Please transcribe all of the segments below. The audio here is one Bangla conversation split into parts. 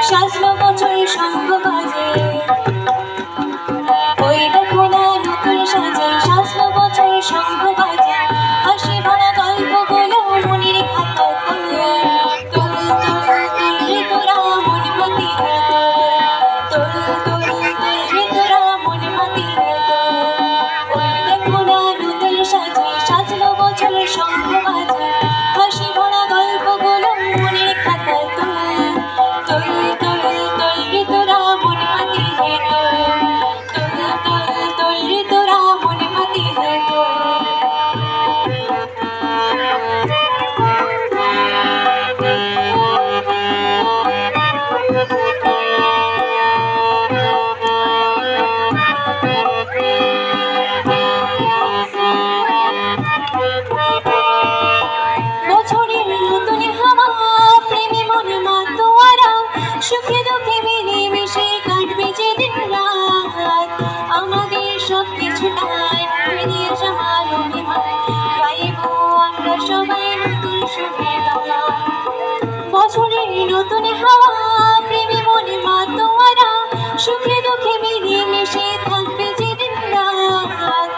সাজলো বছর সঙ্গ বাজে, ওই দেখো না নতুন সাজে, সাজলো বছর সঙ্গ বাজে, হাসি ভরা গল্পগুলো মনের খাতায় তোলে, তুল তুল তুল রে তোরা মন মাতিয়ে তুল, তুল তুল তুল রে তোরা মন মাতিয়ে ওই দেখো না নতুন সাজে, সাজলো বছর সঙ্গ বাজে, হাসি ভরা গল্পগুলো মনের খাতায় তোলে, তুল তুল তুল রে তোরা মন মাতিয়ে তুল, তুল তুল রে তোরা মন মাতিয়ে বছরের নতুন হাওয়া প্রেমে মনে মাতোয়ারা, সুখে দুঃখে মিলেমিশে কাটবে যে দিন রাত, আমাদের সব কিছুটাই ফিরিয়ে যাওয়ার অভিমান, গাইবো আমরা সবাই নতুন সুখের গান। বছরের নতুন হাওয়া প্রেমে মনে মাতোয়ারা, সুখে দুঃখে মিলেমিশে থাকবে যে দিন রাত,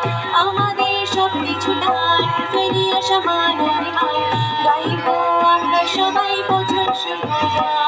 আমাদের সব কিছুটাই ফিরিয়ে যাওয়ার অভিমান, গাইবো আমরা সবাই বছর শুভ গান।